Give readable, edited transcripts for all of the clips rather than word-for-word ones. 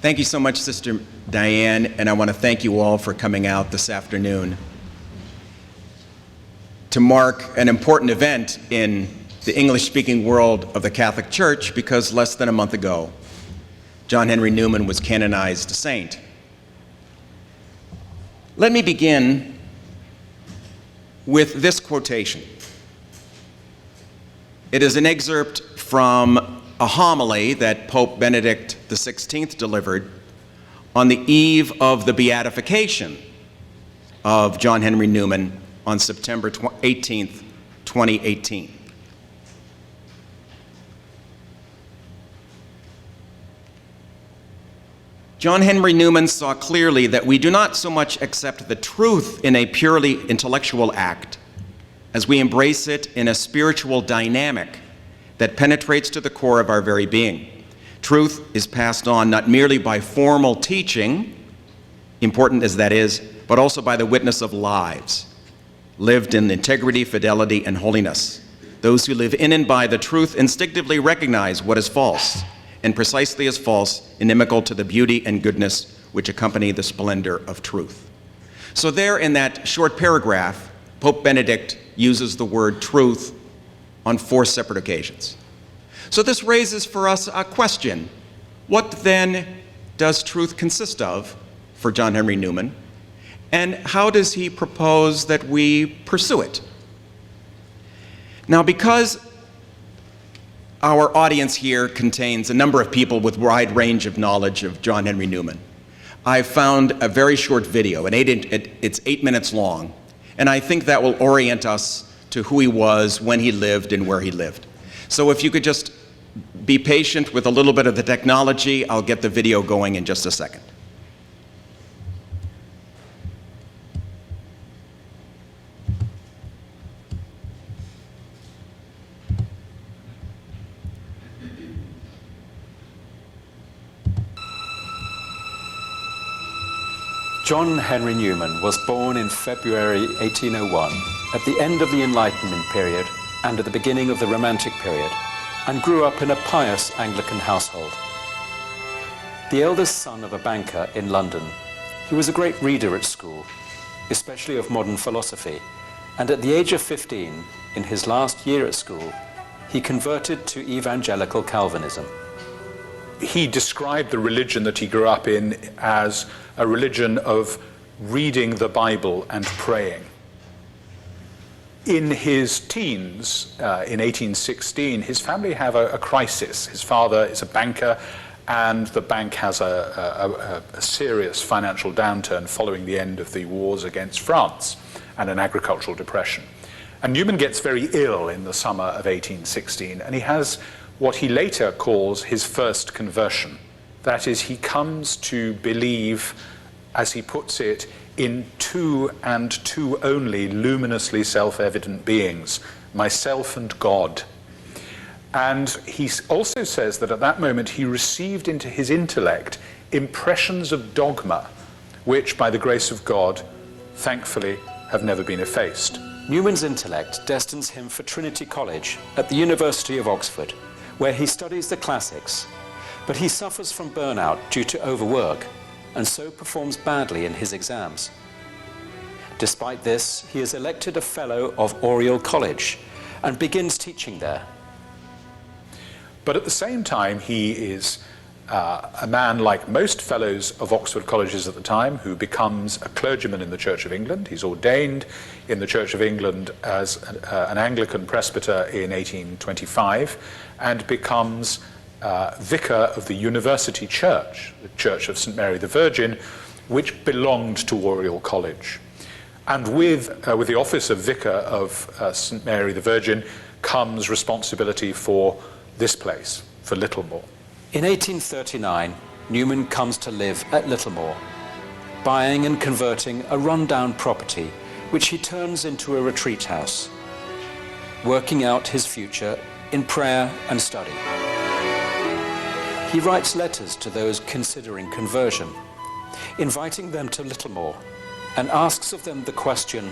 Thank you so much, Sister Diane, and I want to thank you all for coming out this afternoon to mark an important event in the English-speaking world of the Catholic Church, because less than a month ago, John Henry Newman was canonized a saint. Let me begin with this quotation. It is an excerpt from a homily that Pope Benedict XVI delivered on the eve of the beatification of John Henry Newman on September 18th, 2018. John Henry Newman saw clearly that we do not so much accept the truth in a purely intellectual act as we embrace it in a spiritual dynamic that penetrates to the core of our very being. Truth is passed on not merely by formal teaching, important as that is, but also by the witness of lives, lived in integrity, fidelity, and holiness. Those who live in and by the truth instinctively recognize what is false, and precisely as false, inimical to the beauty and goodness which accompany the splendor of truth. So there in that short paragraph, Pope Benedict uses the word truth on 4 separate occasions. So this raises for us a question. What then does truth consist of for John Henry Newman? And how does he propose that we pursue it? Now, because our audience here contains a number of people with wide range of knowledge of John Henry Newman, I found a very short video, it's 8 minutes long, and I think that will orient us to who he was, when he lived, and where he lived. So if you could just be patient with a little bit of the technology, I'll get the video going in just a second. John Henry Newman was born in February 1801, at the end of the Enlightenment period and at the beginning of the Romantic period, and grew up in a pious Anglican household. The eldest son of a banker in London, he was a great reader at school, especially of modern philosophy, and at the age of 15, in his last year at school, he converted to evangelical Calvinism. He described the religion that he grew up in as a religion of reading the Bible and praying. In his teens, in 1816, his family have a crisis. His father is a banker, and the bank has a serious financial downturn following the end of the wars against France and an agricultural depression. And Newman gets very ill in the summer of 1816, and he has what he later calls his first conversion. That is, he comes to believe, as he puts it, in two and two only luminously self-evident beings, myself and God. And he also says that at that moment he received into his intellect impressions of dogma, which by the grace of God, thankfully, have never been effaced. Newman's intellect destines him for Trinity College at the University of Oxford, where he studies the classics, but he suffers from burnout due to overwork and so performs badly in his exams. Despite this, he is elected a Fellow of Oriel College and begins teaching there. But at the same time, he is a man like most fellows of Oxford colleges at the time, who becomes a clergyman in the Church of England. He's ordained in the Church of England as an Anglican presbyter in 1825 and becomes vicar of the University Church, the Church of St. Mary the Virgin, which belonged to Oriel College. And with the office of vicar of St. Mary the Virgin comes responsibility for this place, for Littlemore. In 1839, Newman comes to live at Littlemore, buying and converting a run-down property which he turns into a retreat house, working out his future in prayer and study. He writes letters to those considering conversion, inviting them to Littlemore, and asks of them the question,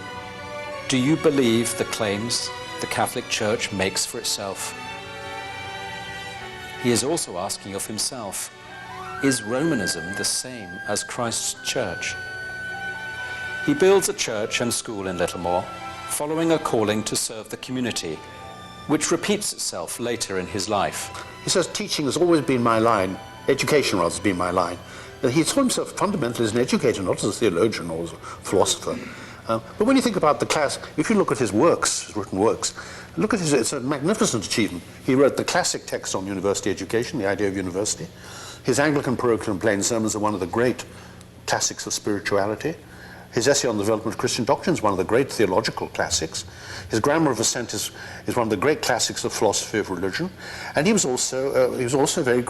do you believe the claims the Catholic Church makes for itself? He is also asking of himself, Is Romanism the same as Christ's church? He builds a church and school in Littlemore, following a calling to serve the community, which repeats itself later in his life. He says, teaching has always been my line, education rather has been my line. He saw himself fundamentally as an educator, not as a theologian or as a philosopher. But when you think about the class, if you look at his works, his written works, look at it's a magnificent achievement. He wrote the classic text on university education, the idea of university. His Anglican parochial and plain sermons are one of the great classics of spirituality. His essay on the development of Christian doctrine is one of the great theological classics. His Grammar of Assent is one of the great classics of philosophy of religion. And he was also a very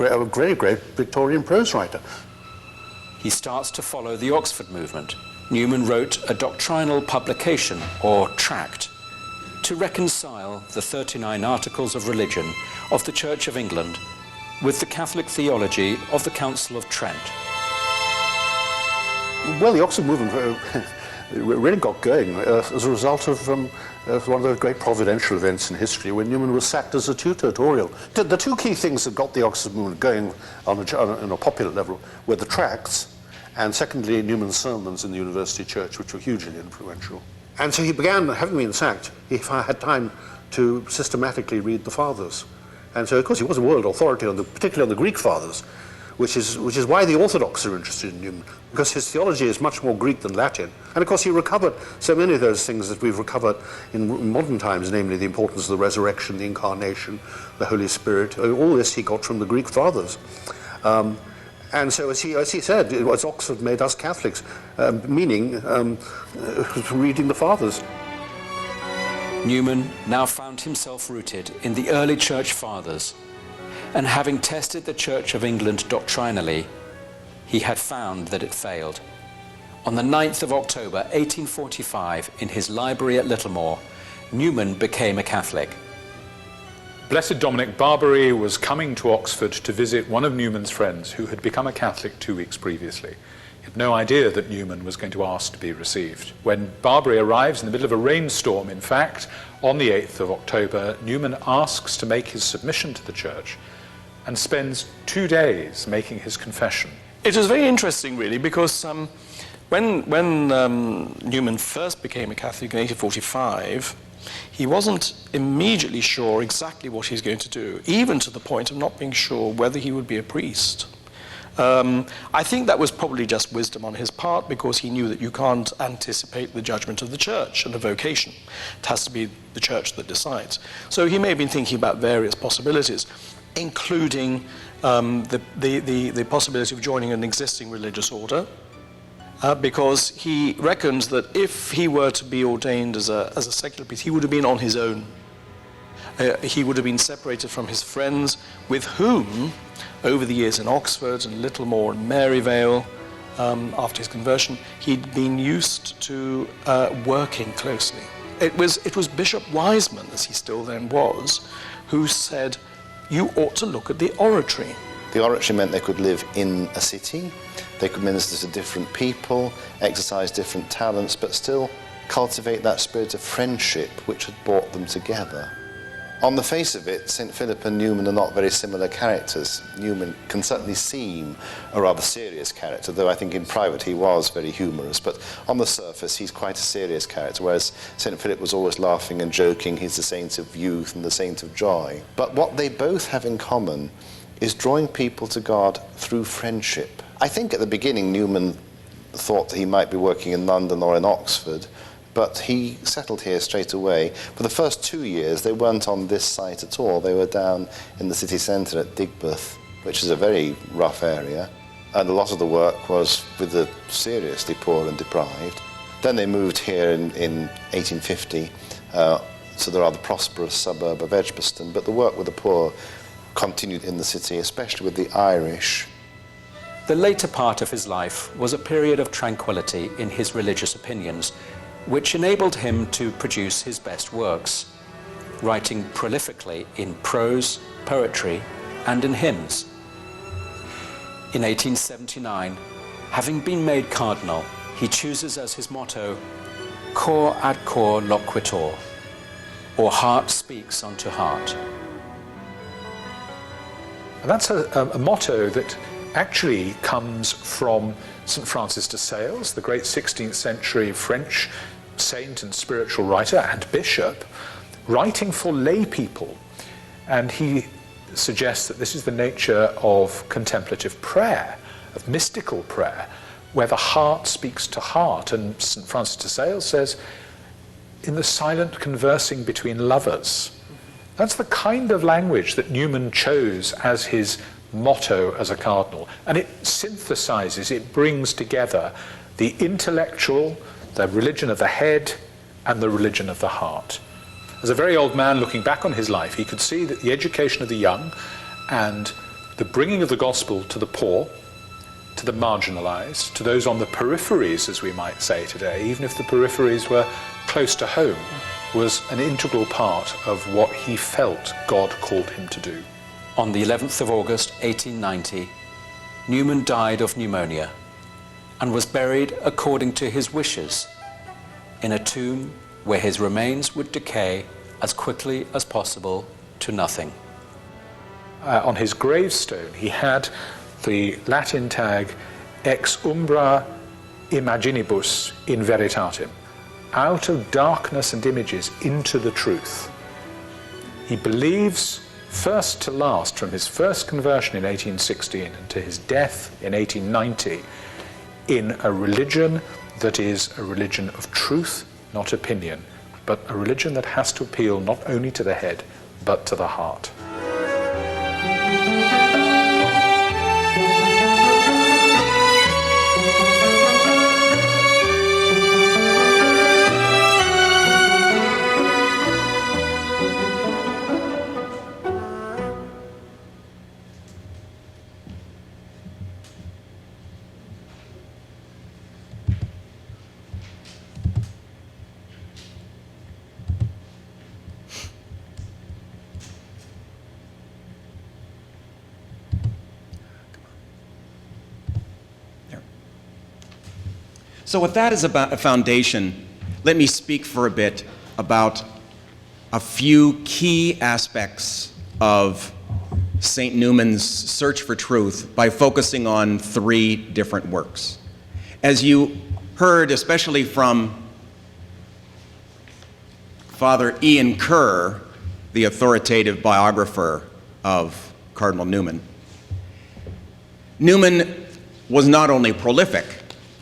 great Victorian prose writer. He starts to follow the Oxford movement. Newman wrote a doctrinal publication, or tract, to reconcile the 39 Articles of Religion of the Church of England with the Catholic theology of the Council of Trent. Well, the Oxford movement really got going as a result of one of the great providential events in history when Newman was sacked as a tutor at Oriel. The two key things that got the Oxford movement going on a popular level were the tracts, and secondly, Newman's sermons in the university church, which were hugely influential. And so he began, having been sacked, he had time to systematically read the Fathers. And so, of course, he was a world authority, particularly on the Greek Fathers, which is why the Orthodox are interested in Newman, because his theology is much more Greek than Latin. And of course he recovered so many of those things that we've recovered in modern times, namely the importance of the resurrection, the incarnation, the Holy Spirit. All this he got from the Greek Fathers. And so as he said, it was Oxford made us Catholics, meaning reading the Fathers. Newman now found himself rooted in the early church fathers, and having tested the Church of England doctrinally, he had found that it failed. On the 9th of October 1845, in his library at Littlemore, Newman became a Catholic. Blessed Dominic Barbary was coming to Oxford to visit one of Newman's friends who had become a Catholic 2 weeks previously. He had no idea that Newman was going to ask to be received. When Barbary arrives in the middle of a rainstorm, in fact, on the 8th of October, Newman asks to make his submission to the church and spends 2 days making his confession. It was very interesting, really, because when Newman first became a Catholic in 1845, he wasn't immediately sure exactly what he was going to do, even to the point of not being sure whether he would be a priest. I think that was probably just wisdom on his part, because he knew that you can't anticipate the judgment of the church and the vocation. It has to be the church that decides. So he may have been thinking about various possibilities, including the possibility of joining an existing religious order, because he reckoned that if he were to be ordained as a secular priest, he would have been on his own. He would have been separated from his friends, with whom, over the years in Oxford and Littlemore and Maryvale, after his conversion, he'd been used to working closely. It was Bishop Wiseman, as he still then was, who said, "You ought to look at the oratory." The oratory meant they could live in a city, they could minister to different people, exercise different talents, but still cultivate that spirit of friendship which had brought them together. On the face of it, St. Philip and Newman are not very similar characters. Newman can certainly seem a rather serious character, though I think in private he was very humorous, but on the surface he's quite a serious character, whereas St. Philip was always laughing and joking. He's the saint of youth and the saint of joy. But what they both have in common is drawing people to God through friendship. I think at the beginning Newman thought that he might be working in London or in Oxford, but he settled here straight away. For the first 2 years, they weren't on this site at all. They were down in the city centre at Digbeth, which is a very rough area. And a lot of the work was with the seriously poor and deprived. Then they moved here in 1850 to the rather prosperous suburb of Edgbaston. But the work with the poor continued in the city, especially with the Irish. The later part of his life was a period of tranquility in his religious opinions, which enabled him to produce his best works, writing prolifically in prose, poetry, and in hymns. In 1879, having been made cardinal, he chooses as his motto, Cor ad cor loquitur, or heart speaks unto heart. And that's a motto that actually comes from St. Francis de Sales, the great 16th century French saint and spiritual writer and bishop, writing for lay people. And he suggests that this is the nature of contemplative prayer, of mystical prayer, where the heart speaks to heart. And St. Francis de Sales says, in the silent conversing between lovers. That's the kind of language that Newman chose as his motto as a cardinal. And it synthesizes, it brings together the intellectual, the religion of the head, and the religion of the heart. As a very old man looking back on his life, he could see that the education of the young and the bringing of the gospel to the poor, to the marginalized, to those on the peripheries, as we might say today, even if the peripheries were close to home, was an integral part of what he felt God called him to do. On the 11th of August 1890, Newman died of pneumonia and was buried according to his wishes in a tomb where his remains would decay as quickly as possible to nothing. On his gravestone, he had the Latin tag ex umbra imaginibus in veritatem, out of darkness and images into the truth. He believes, first to last, from his first conversion in 1816 and to his death in 1890, in a religion that is a religion of truth, not opinion, but a religion that has to appeal not only to the head, but to the heart. So with that as a foundation, let me speak for a bit about a few key aspects of St. Newman's search for truth by focusing on 3 different works. As you heard, especially from Father Ian Kerr, the authoritative biographer of Cardinal Newman, Newman was not only prolific,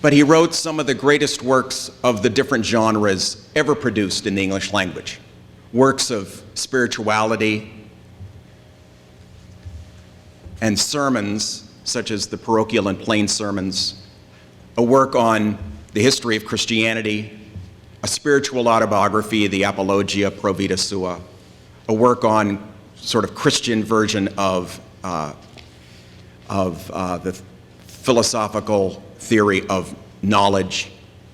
but he wrote some of the greatest works of the different genres ever produced in the English language. Works of spirituality and sermons, such as the parochial and plain sermons, a work on the history of Christianity, a spiritual autobiography, the Apologia Pro Vita Sua, a work on sort of Christian version of the philosophical theory of knowledge,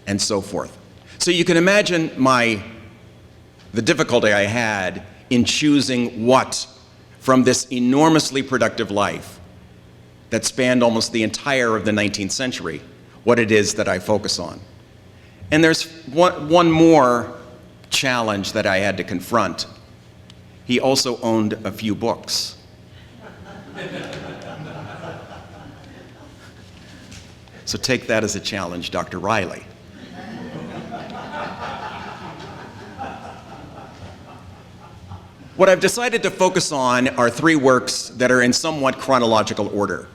and so forth. So you can imagine the difficulty I had in choosing what from this enormously productive life that spanned almost the entire of the 19th century, what it is that I focus on. And there's one more challenge that I had to confront. He also owned a few books. So take that as a challenge, Dr. Riley. What I've decided to focus on are 3 works that are in somewhat chronological order.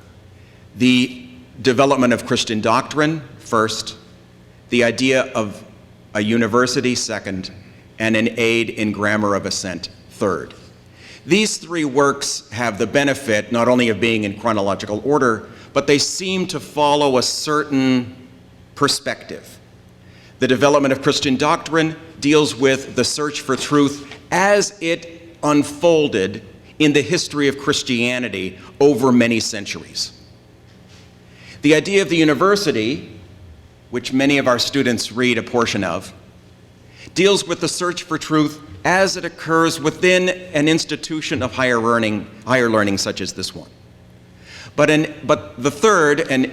The development of Christian doctrine, first, the idea of a university, second, and an aid in grammar of assent, third. These 3 works have the benefit not only of being in chronological order, but they seem to follow a certain perspective. The development of Christian doctrine deals with the search for truth as it unfolded in the history of Christianity over many centuries. The idea of the university, which many of our students read a portion of, deals with the search for truth as it occurs within an institution of higher learning such as this one. But the third, an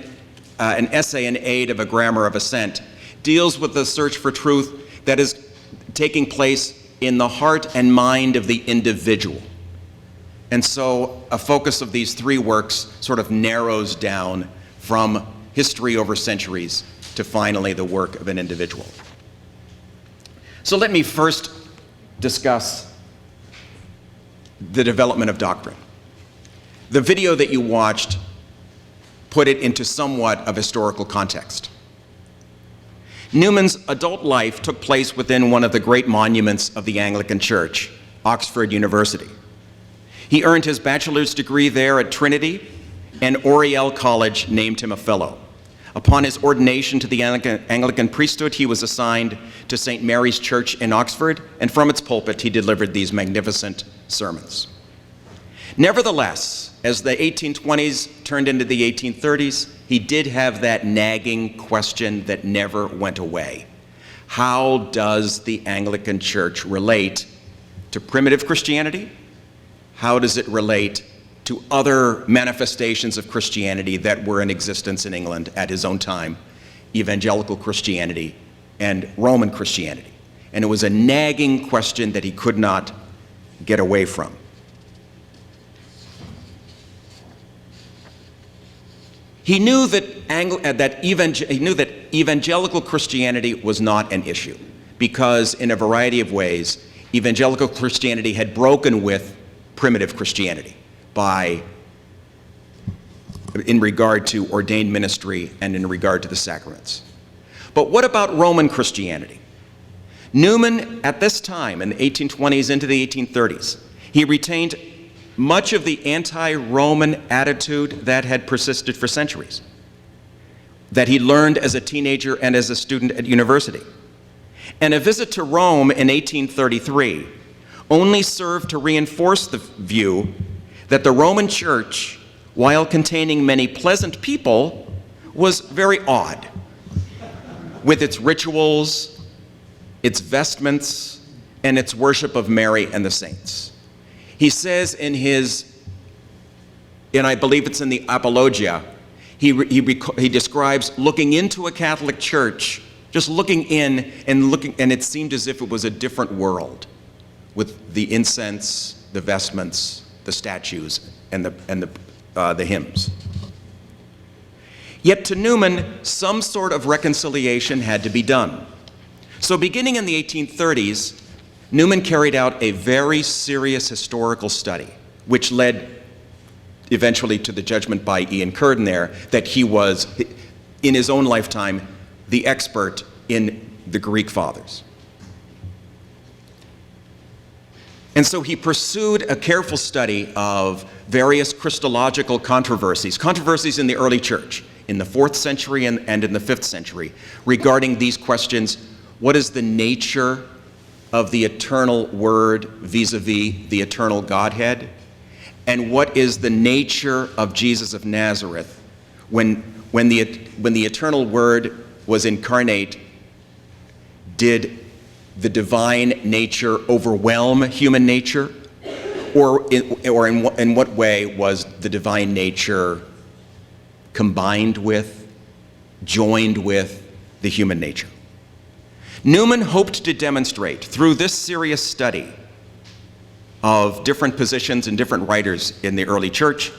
essay in aid of a grammar of assent, deals with the search for truth that is taking place in the heart and mind of the individual. And so a focus of these three works sort of narrows down from history over centuries to finally the work of an individual. So let me first discuss the development of doctrine. The video that you watched put it into somewhat of historical context. Newman's adult life took place within one of the great monuments of the Anglican Church, Oxford University. He earned his bachelor's degree there at Trinity, and Oriel College named him a fellow. Upon his ordination to the Anglican priesthood, he was assigned to St. Mary's Church in Oxford, and from its pulpit he delivered these magnificent sermons. Nevertheless, as the 1820s turned into the 1830s, he did have that nagging question that never went away. How does the Anglican Church relate to primitive Christianity? How does it relate to other manifestations of Christianity that were in existence in England at his own time, evangelical Christianity and Roman Christianity? And it was a nagging question that he could not get away from. He knew that evangelical Christianity was not an issue because, in a variety of ways, evangelical Christianity had broken with primitive Christianity in regard to ordained ministry and in regard to the sacraments. But what about Roman Christianity? Newman, at this time, in the 1820s into the 1830s, he retained much of the anti-Roman attitude that had persisted for centuries, that he learned as a teenager and as a student at university. And a visit to Rome in 1833 only served to reinforce the view that the Roman Church, while containing many pleasant people, was very odd, with its rituals, its vestments, and its worship of Mary and the saints. He says in I believe it's in the Apologia, he describes looking into a Catholic church, just looking in and it seemed as if it was a different world, with the incense, the vestments, the statues, and the hymns. Yet to Newman, some sort of reconciliation had to be done. So beginning in the 1830s, Newman carried out a very serious historical study, which led eventually to the judgment by Ian Curtin there that he was, in his own lifetime, the expert in the Greek fathers. And so he pursued a careful study of various Christological controversies in the early church, in the 4th century and in the 5th century, regarding these questions. What is the nature of the eternal Word vis-a-vis the eternal Godhead? And what is the nature of Jesus of Nazareth when the eternal Word was incarnate? Did the divine nature overwhelm human nature? Or in what way was the divine nature combined with, joined with the human nature? Newman hoped to demonstrate through this serious study of different positions and different writers in the early church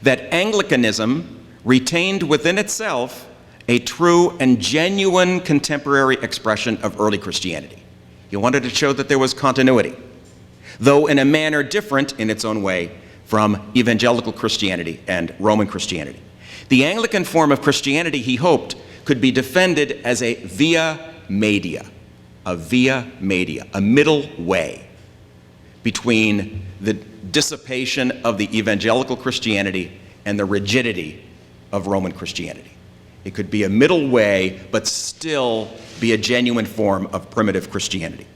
that Anglicanism retained within itself a true and genuine contemporary expression of early Christianity. He wanted to show that there was continuity, though in a manner different in its own way from evangelical Christianity and Roman Christianity. The Anglican form of Christianity, he hoped, could be defended as a via media, a middle way between the dissipation of the evangelical Christianity and the rigidity of Roman Christianity. It could be a middle way, but still be a genuine form of primitive Christianity.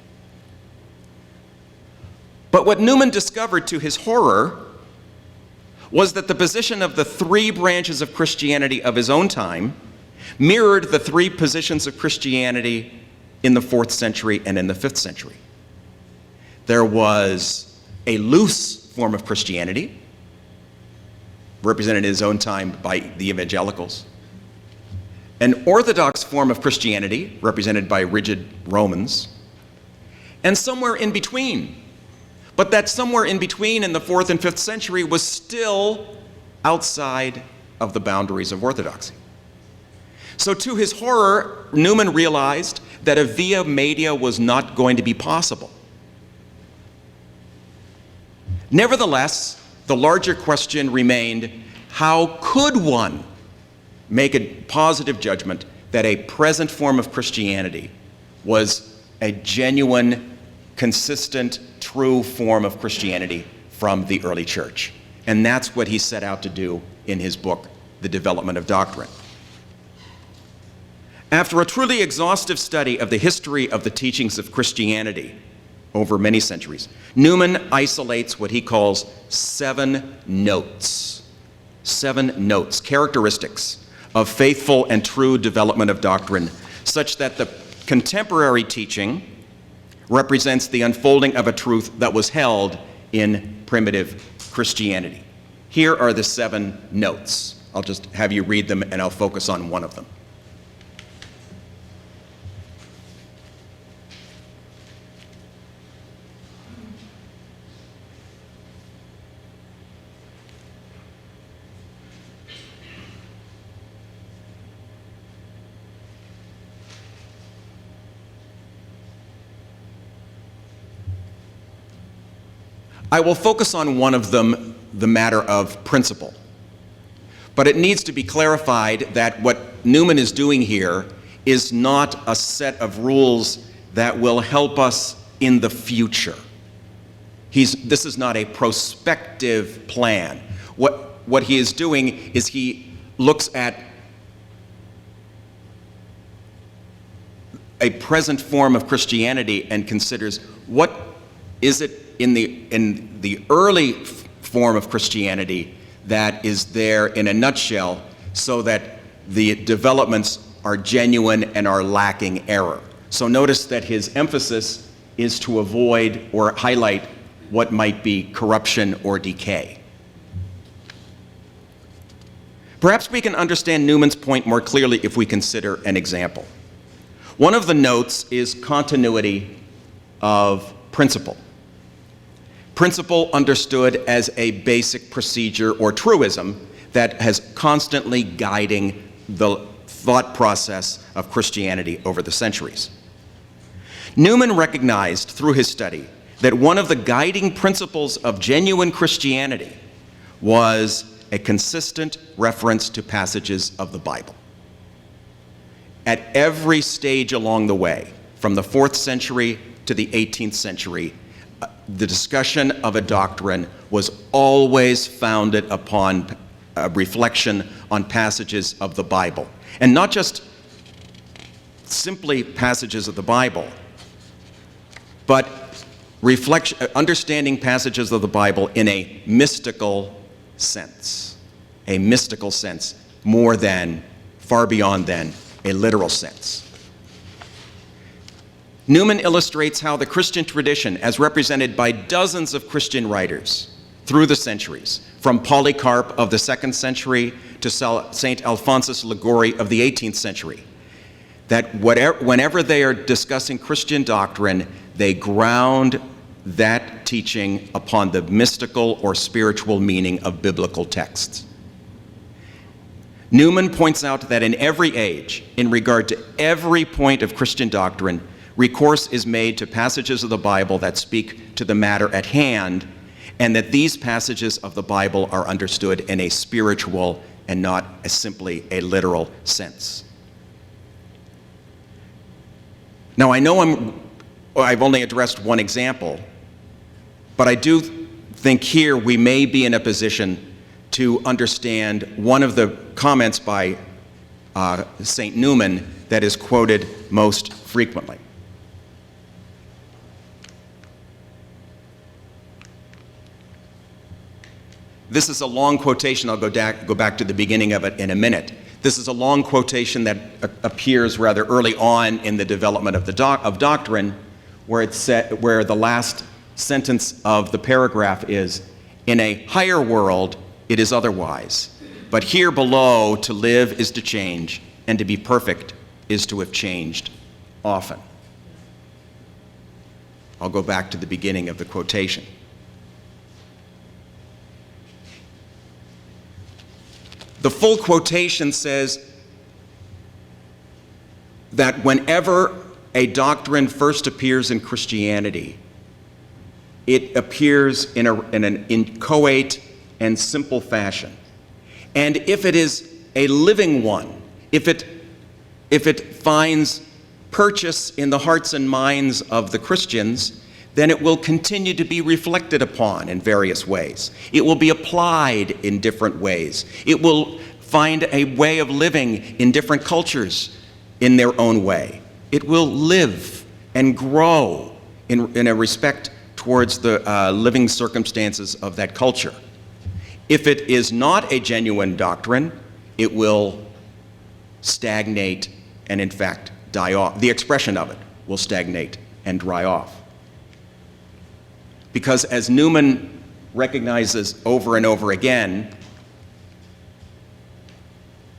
But what Newman discovered to his horror was that the position of the three branches of Christianity of his own time mirrored the three positions of Christianity in the 4th century and in the 5th century. There was a loose form of Christianity, represented in his own time by the evangelicals, an orthodox form of Christianity, represented by rigid Romans, and somewhere in between, but that somewhere in between in the 4th and 5th century was still outside of the boundaries of orthodoxy. So to his horror, Newman realized that a via media was not going to be possible. Nevertheless, the larger question remained, how could one make a positive judgment that a present form of Christianity was a genuine, consistent, true form of Christianity from the early church? And that's what he set out to do in his book, The Development of Doctrine. After a truly exhaustive study of the history of the teachings of Christianity over many centuries, Newman isolates what he calls 7 notes. 7 notes, characteristics of faithful and true development of doctrine, such that the contemporary teaching represents the unfolding of a truth that was held in primitive Christianity. Here are the 7 notes. I'll just have you read them and I'll focus on one of them. I will focus on one of them, the matter of principle. But it needs to be clarified that what Newman is doing here is not a set of rules that will help us in the future. This is not a prospective plan. What he is doing is he looks at a present form of Christianity and considers what is it in the early form of Christianity that is there in a nutshell, so that the developments are genuine and are lacking error. So notice that his emphasis is to avoid or highlight what might be corruption or decay. Perhaps we can understand Newman's point more clearly if we consider an example. One of the notes is continuity of principle. Principle understood as a basic procedure or truism that has constantly guiding the thought process of Christianity over the centuries. Newman recognized through his study that one of the guiding principles of genuine Christianity was a consistent reference to passages of the Bible. At every stage along the way, from the 4th century to the 18th century, the discussion of a doctrine was always founded upon a reflection on passages of the Bible. And not just simply passages of the Bible, but understanding passages of the Bible in a mystical sense. A mystical sense, far beyond than a literal sense. Newman illustrates how the Christian tradition, as represented by dozens of Christian writers through the centuries, from Polycarp of the 2nd century to St. Alphonsus Liguori of the 18th century, that whenever they are discussing Christian doctrine, they ground that teaching upon the mystical or spiritual meaning of biblical texts. Newman points out that in every age, in regard to every point of Christian doctrine, recourse is made to passages of the Bible that speak to the matter at hand, and that these passages of the Bible are understood in a spiritual and not simply a literal sense. Now, I know I've only addressed one example, but I do think here we may be in a position to understand one of the comments by St. Newman that is quoted most frequently. This is a long quotation. I'll go back to the beginning of it in a minute. This is a long quotation that appears rather early on in the development of doctrine, where the last sentence of the paragraph is, "In a higher world, it is otherwise. But here below, to live is to change, and to be perfect is to have changed often." I'll go back to the beginning of the quotation. The full quotation says that whenever a doctrine first appears in Christianity, it appears in an inchoate and simple fashion. And if it is a living one, if it finds purchase in the hearts and minds of the Christians, then it will continue to be reflected upon in various ways. It will be applied in different ways. It will find a way of living in different cultures in their own way. It will live and grow in a respect towards the living circumstances of that culture. If it is not a genuine doctrine, it will stagnate and, in fact, die off. The expression of it will stagnate and dry off. Because as Newman recognizes over and over again,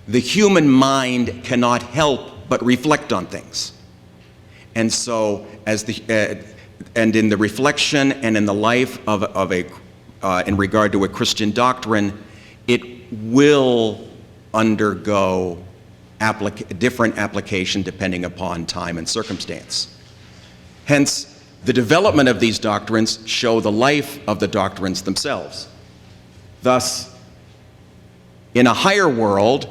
the human mind cannot help but reflect on things. And so, and in the reflection and in the life in regard to a Christian doctrine, it will undergo different application depending upon time and circumstance. Hence, the development of these doctrines show the life of the doctrines themselves. Thus, in a higher world,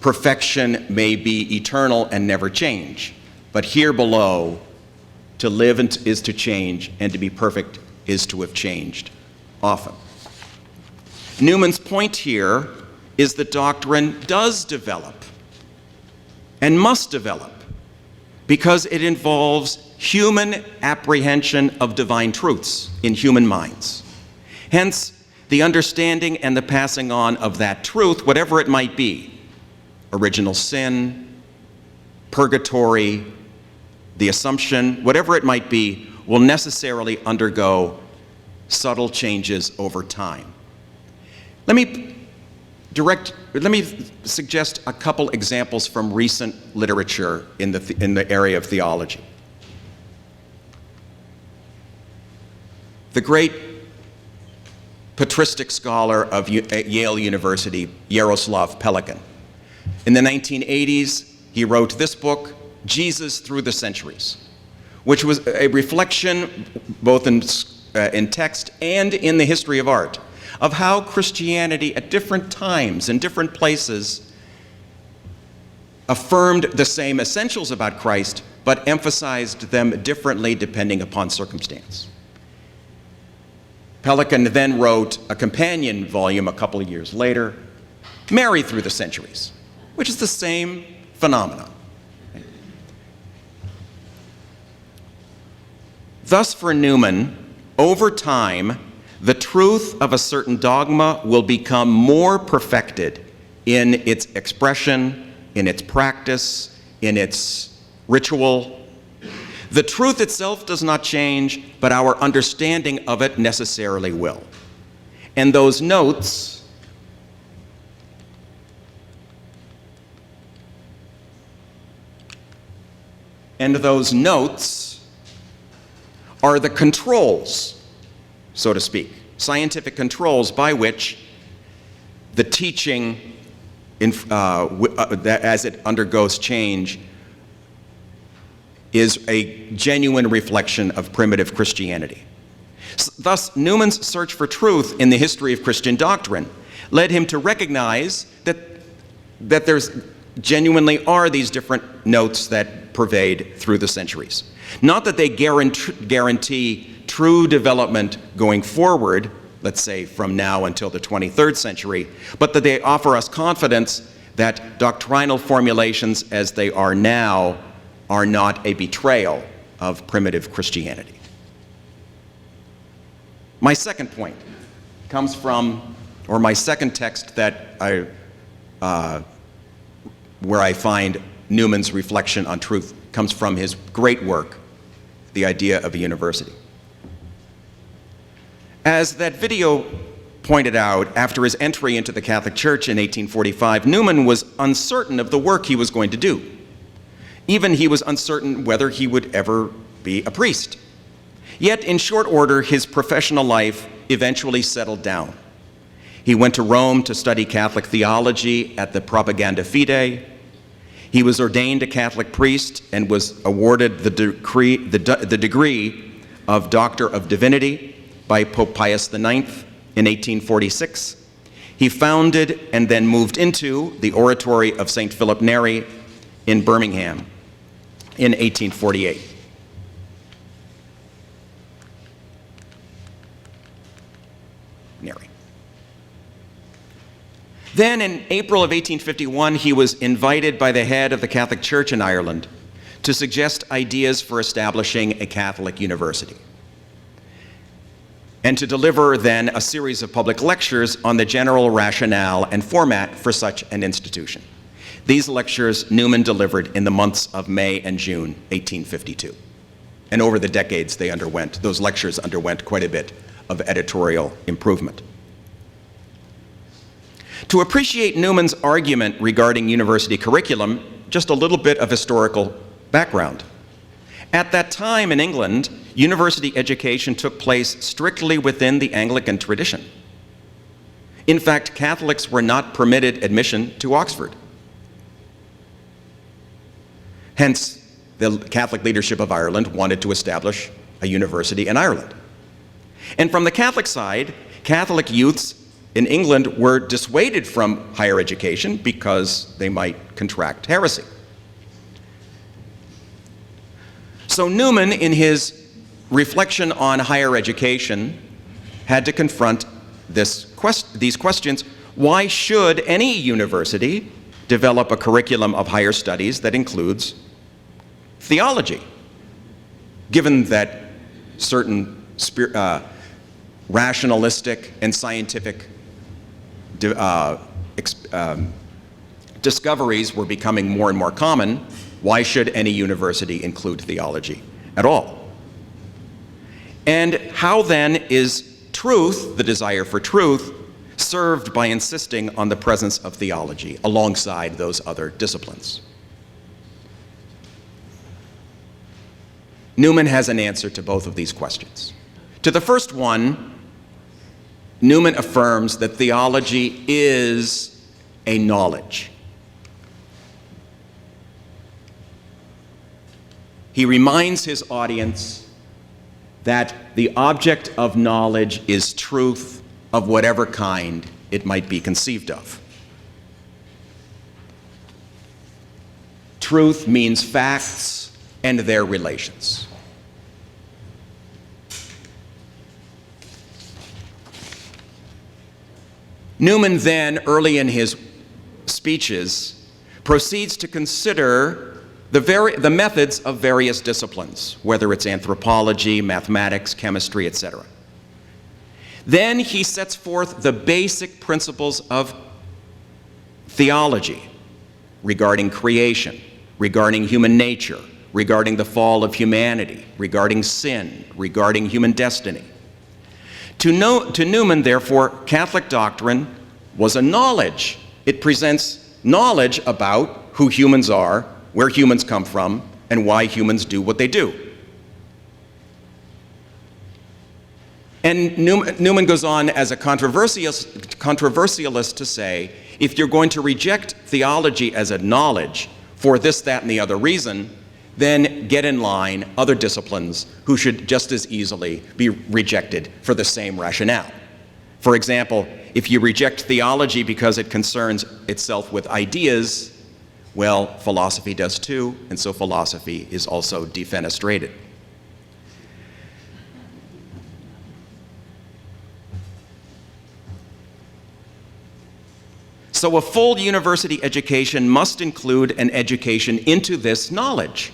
perfection may be eternal and never change. But here below, to live is to change, and to be perfect is to have changed often. Newman's point here is that doctrine does develop and must develop because it involves human apprehension of divine truths in human minds. Hence, the understanding and the passing on of that truth, whatever it might be, original sin, purgatory, the Assumption, whatever it might be, will necessarily undergo subtle changes over time. Let me suggest a couple examples from recent literature in the area of theology. The great patristic scholar of Yale University, Jaroslav Pelikan. In the 1980s, he wrote this book, Jesus Through the Centuries, which was a reflection, both in text and in the history of art, of how Christianity at different times in different places affirmed the same essentials about Christ, but emphasized them differently depending upon circumstance. Pelikan then wrote a companion volume a couple of years later, Mary Through the Centuries, which is the same phenomenon. Thus, for Newman, over time, the truth of a certain dogma will become more perfected in its expression, in its practice, in its ritual. The truth itself does not change, but our understanding of it necessarily will. And those notes are the controls, so to speak, scientific controls by which the teaching, as it undergoes change, is a genuine reflection of primitive Christianity. Thus, Newman's search for truth in the history of Christian doctrine led him to recognize that there's genuinely are these different notes that pervade through the centuries. Not that they guarantee true development going forward, let's say from now until the 23rd century, but that they offer us confidence that doctrinal formulations as they are now are not a betrayal of primitive Christianity. My second point comes from, or my second text that where I find Newman's reflection on truth comes from his great work, The Idea of a University. As that video pointed out, after his entry into the Catholic Church in 1845, Newman was uncertain of the work he was going to do. Even he was uncertain whether he would ever be a priest. Yet, in short order, his professional life eventually settled down. He went to Rome to study Catholic theology at the Propaganda Fide. He was ordained a Catholic priest and was awarded the degree of Doctor of Divinity by Pope Pius IX in 1846. He founded and then moved into the Oratory of St. Philip Neri in Birmingham in 1848. Neri. Then in April of 1851, he was invited by the head of the Catholic Church in Ireland to suggest ideas for establishing a Catholic university, and to deliver then a series of public lectures on the general rationale and format for such an institution. These lectures Newman delivered in the months of May and June 1852. And over the decades those lectures underwent quite a bit of editorial improvement. To appreciate Newman's argument regarding university curriculum, just a little bit of historical background. At that time in England, university education took place strictly within the Anglican tradition. In fact, Catholics were not permitted admission to Oxford. Hence, the Catholic leadership of Ireland wanted to establish a university in Ireland. And from the Catholic side, Catholic youths in England were dissuaded from higher education because they might contract heresy. So Newman, in his reflection on higher education, had to confront these questions. Why should any university develop a curriculum of higher studies that includes theology, given that certain rationalistic and scientific discoveries were becoming more and more common? Why should any university include theology at all? And how then is truth, the desire for truth, served by insisting on the presence of theology alongside those other disciplines? Newman has an answer to both of these questions. To the first one, Newman affirms that theology is a knowledge. He reminds his audience that the object of knowledge is truth of whatever kind it might be conceived of. Truth means facts and their relations. Newman then, early in his speeches, proceeds to consider the methods of various disciplines, whether it's anthropology, mathematics, chemistry, etc. Then he sets forth the basic principles of theology regarding creation, regarding human nature, regarding the fall of humanity, regarding sin, regarding human destiny. To Newman, therefore, Catholic doctrine was a knowledge. It presents knowledge about who humans are, where humans come from, and why humans do what they do. And Newman goes on as a controversialist to say, if you're going to reject theology as a knowledge for this, that, and the other reason, then get in line other disciplines who should just as easily be rejected for the same rationale. For example, if you reject theology because it concerns itself with ideas, well, philosophy does too, and so philosophy is also defenestrated. So a full university education must include an education into this knowledge,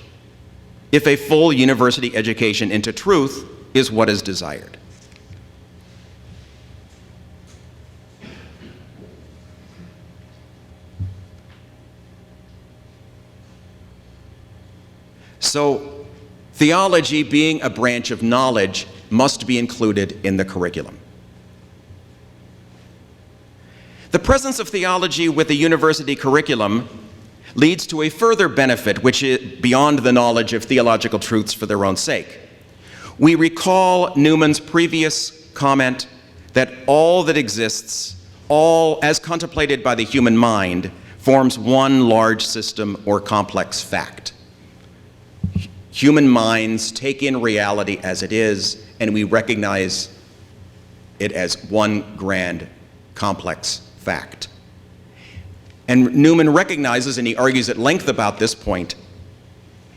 if a full university education into truth is what is desired. So, theology, being a branch of knowledge, must be included in the curriculum. The presence of theology with the university curriculum leads to a further benefit, which is beyond the knowledge of theological truths for their own sake. We recall Newman's previous comment that all that exists, all, as contemplated by the human mind, forms one large system or complex fact. Human minds take in reality as it is, and we recognize it as one grand, complex fact. And Newman recognizes, and he argues at length about this point,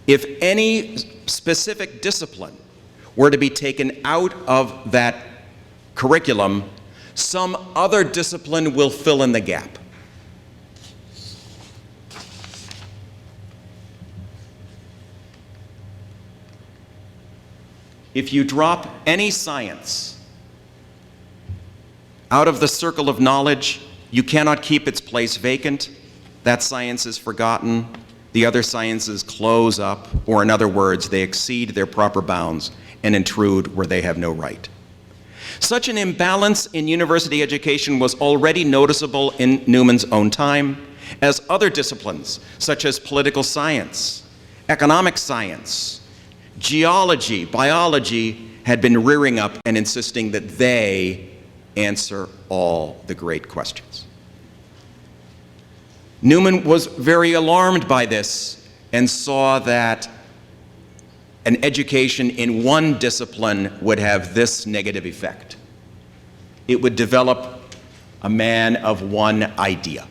if any specific discipline were to be taken out of that curriculum, some other discipline will fill in the gap. If you drop any science out of the circle of knowledge, you cannot keep its place vacant. That science is forgotten. The other sciences close up, or in other words, they exceed their proper bounds and intrude where they have no right. Such an imbalance in university education was already noticeable in Newman's own time, as other disciplines, such as political science, economic science, geology, biology, had been rearing up and insisting that they answer all the great questions. Newman was very alarmed by this and saw that an education in one discipline would have this negative effect. It would develop a man of one idea,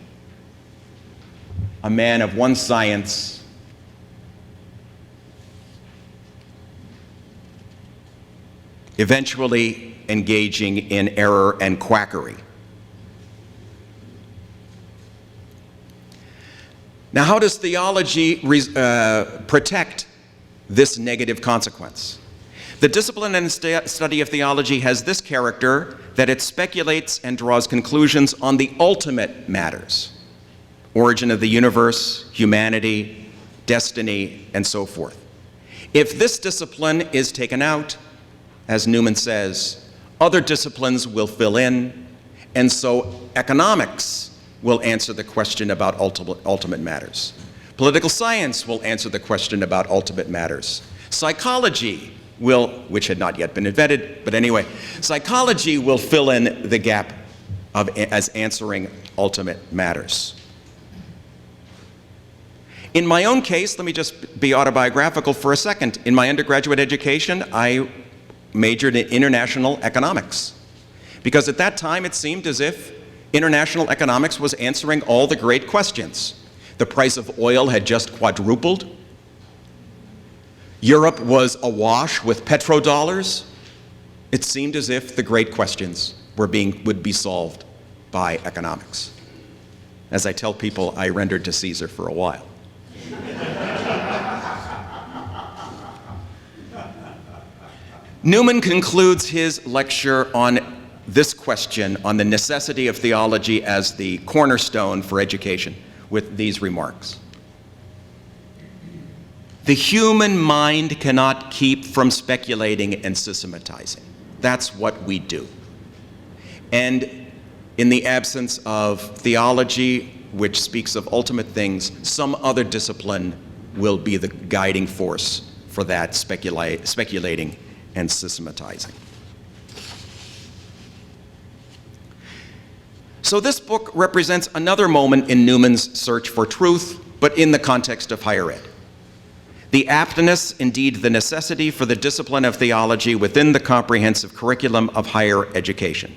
a man of one science, eventually engaging in error and quackery. Now, how does theology protect this negative consequence? The discipline and study of theology has this character, that it speculates and draws conclusions on the ultimate matters: origin of the universe, humanity, destiny, and so forth. If this discipline is taken out, as Newman says, other disciplines will fill in, and so economics will answer the question about ultimate matters. Political science will answer the question about ultimate matters. Psychology will, which had not yet been invented, but anyway, psychology will fill in the gap as answering ultimate matters. In my own case, let me just be autobiographical for a second. In my undergraduate education, I majored in international economics, because at that time it seemed as if international economics was answering all the great questions. The price of oil had just quadrupled. Europe was awash with petrodollars. It seemed as if the great questions would be solved by economics. As I tell people, I rendered to Caesar for a while. Newman concludes his lecture on this question, on the necessity of theology as the cornerstone for education, with these remarks. The human mind cannot keep from speculating and systematizing. That's what we do. And in the absence of theology, which speaks of ultimate things, some other discipline will be the guiding force for that speculating and systematizing. So this book represents another moment in Newman's search for truth, but in the context of higher ed. The aptness, indeed the necessity, for the discipline of theology within the comprehensive curriculum of higher education.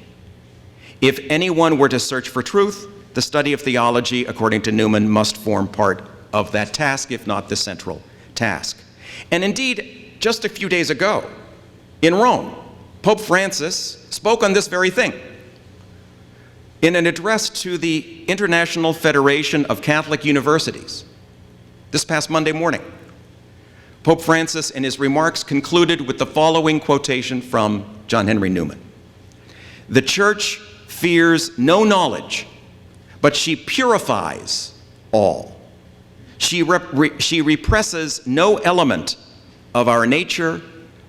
If anyone were to search for truth, the study of theology, according to Newman, must form part of that task, if not the central task. And indeed, just a few days ago, in Rome, Pope Francis spoke on this very thing. In an address to the International Federation of Catholic Universities this past Monday morning, Pope Francis, in his remarks, concluded with the following quotation from John Henry Newman. "The Church fears no knowledge, but she purifies all. She represses no element of our nature,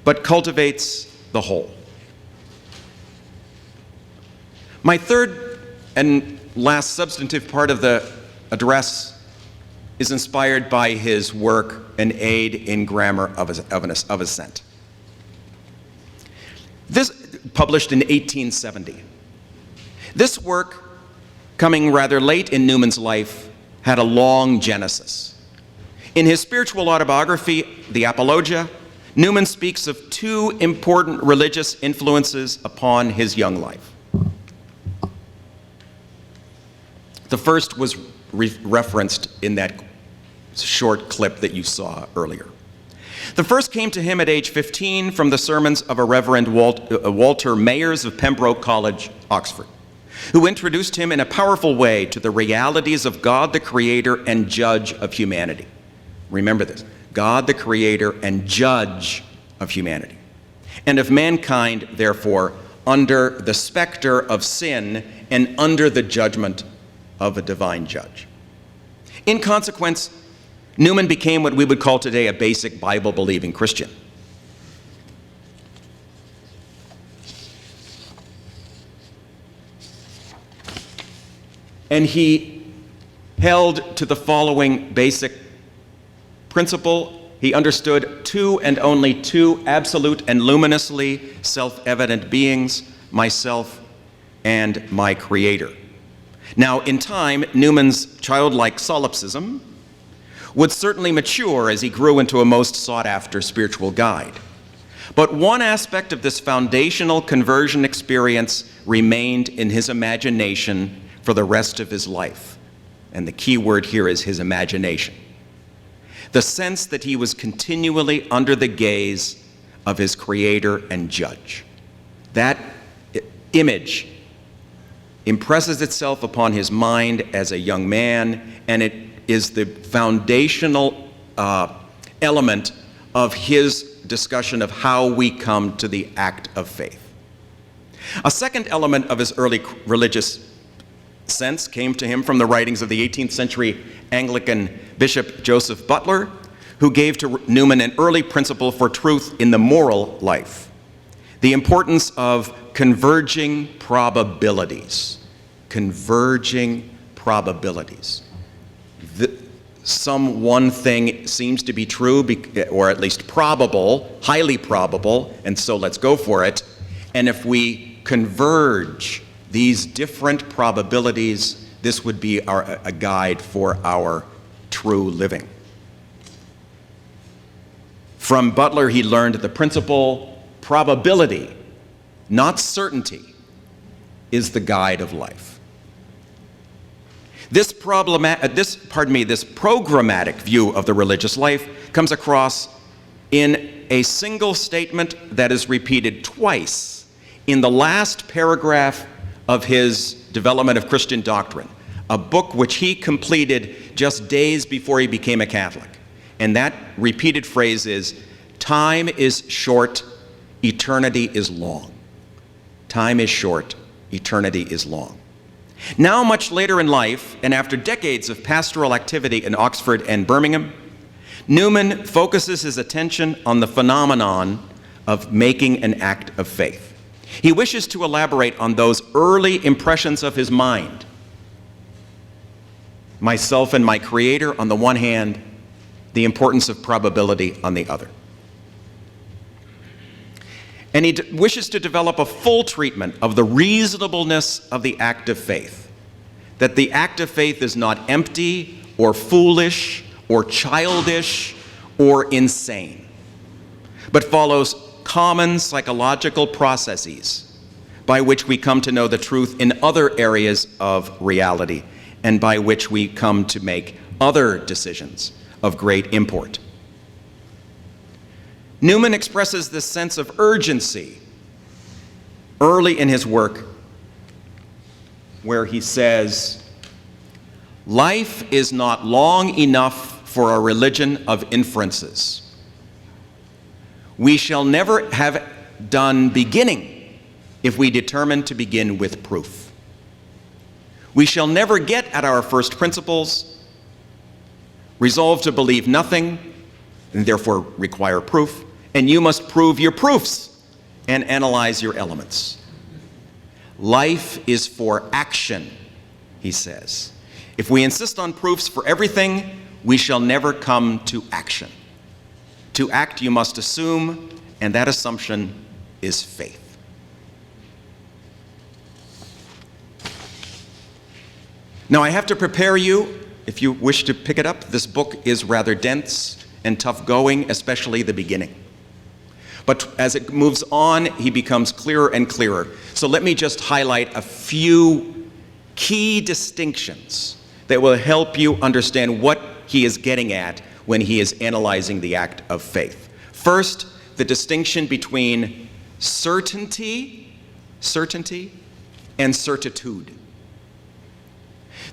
but cultivates the whole." My third and last substantive part of the address is inspired by his work, An Aid in Grammar of Assent. This, published in 1870. This work coming rather late in Newman's life, had a long genesis. In his spiritual autobiography, The Apologia, Newman speaks of two important religious influences upon his young life. The first was referenced in that short clip that you saw earlier. The first came to him at age 15 from the sermons of a Reverend Walter Mayers of Pembroke College, Oxford, who introduced him in a powerful way to the realities of God the Creator and Judge of humanity. Remember this, God the Creator and Judge of humanity, and of mankind, therefore, under the specter of sin and under the judgment of a divine judge. In consequence, Newman became what we would call today a basic Bible-believing Christian. And he held to the following basic principle. He understood two and only two absolute and luminously self-evident beings, myself and my Creator. Now, in time, Newman's childlike solipsism would certainly mature as he grew into a most sought-after spiritual guide. But one aspect of this foundational conversion experience remained in his imagination for the rest of his life. And the key word here is his imagination. The sense that he was continually under the gaze of his Creator and Judge. That image impresses itself upon his mind as a young man, and it is the foundational element of his discussion of how we come to the act of faith. A second element of his early religious sense came to him from the writings of the 18th century Anglican Bishop Joseph Butler, who gave to Newman an early principle for truth in the moral life: the importance of converging probabilities. Converging probabilities. Some one thing seems to be true, or at least probable, highly probable, and so let's go for it. And if we converge these different probabilities, this would be a guide for our true living. From Butler, he learned the principle: probability, not certainty, is the guide of life. This programmatic view of the religious life comes across in a single statement that is repeated twice in the last paragraph of his Development of Christian Doctrine, a book which he completed just days before he became a Catholic. And that repeated phrase is, "Time is short, eternity is long." Time is short, eternity is long. Now, much later in life, and after decades of pastoral activity in Oxford and Birmingham, Newman focuses his attention on the phenomenon of making an act of faith. He wishes to elaborate on those early impressions of his mind. Myself and my Creator on the one hand, the importance of probability on the other. And he wishes to develop a full treatment of the reasonableness of the act of faith. That the act of faith is not empty or foolish or childish or insane, but follows common psychological processes by which we come to know the truth in other areas of reality, and by which we come to make other decisions of great import. Newman expresses this sense of urgency early in his work, where he says, "Life is not long enough for a religion of inferences. We shall never have done beginning if we determine to begin with proof. We shall never get at our first principles, resolve to believe nothing, and therefore require proof, and you must prove your proofs and analyze your elements. Life is for action," he says. "If we insist on proofs for everything, we shall never come to action. To act, you must assume, and that assumption is faith." Now, I have to prepare you, if you wish to pick it up. This book is rather dense and tough going, especially the beginning. But as it moves on, he becomes clearer and clearer. So let me just highlight a few key distinctions that will help you understand what he is getting at when he is analyzing the act of faith. First, the distinction between certainty and certitude.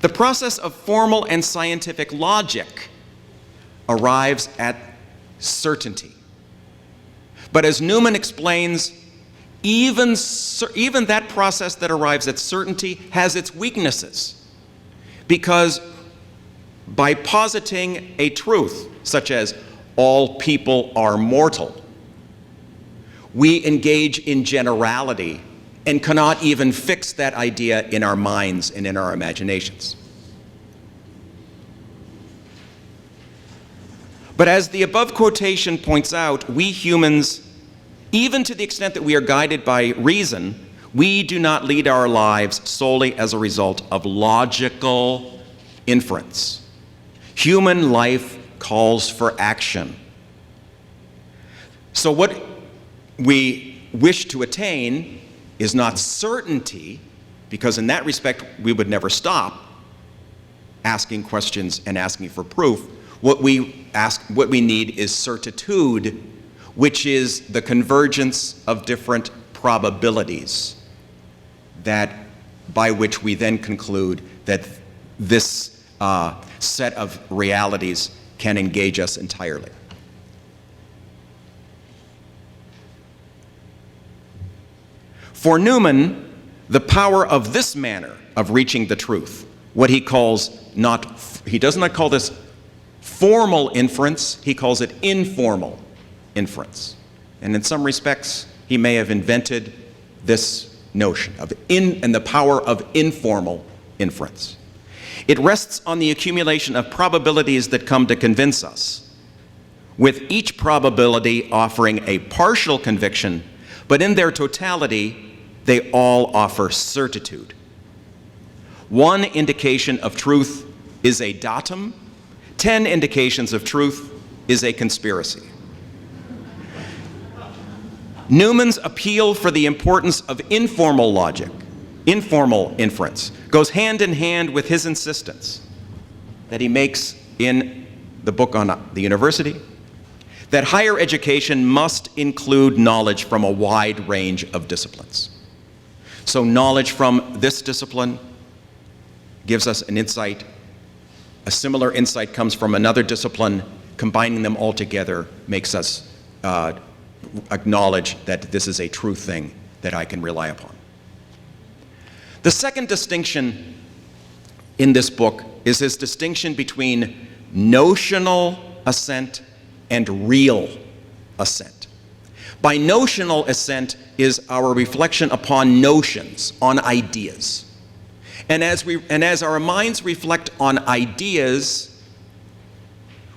The process of formal and scientific logic arrives at certainty. But as Newman explains, even that process that arrives at certainty has its weaknesses, because by positing a truth, such as all people are mortal, we engage in generality and cannot even fix that idea in our minds and in our imaginations. But as the above quotation points out, we humans, even to the extent that we are guided by reason, we do not lead our lives solely as a result of logical inference. Human life calls for action. So what we wish to attain is not certainty, because in that respect we would never stop asking questions and asking for proof. What we need is certitude, which is the convergence of different probabilities by which we then conclude that this set of realities can engage us entirely. For Newman, the power of this manner of reaching the truth, what he calls he does not call this formal inference, he calls it informal inference. And in some respects, he may have invented this notion of and the power of informal inference. It rests on the accumulation of probabilities that come to convince us, with each probability offering a partial conviction, but in their totality, they all offer certitude. One indication of truth is a datum, 10 indications of truth is a conspiracy. Newman's appeal for the importance of informal logic, informal inference, goes hand in hand with his insistence that he makes in the book on the university, that higher education must include knowledge from a wide range of disciplines. So knowledge from this discipline gives us an insight. A similar insight comes from another discipline. Combining them all together makes us acknowledge that this is a true thing that I can rely upon. The second distinction in this book is his distinction between notional assent and real assent. By notional assent is our reflection upon notions, on ideas. And as our minds reflect on ideas,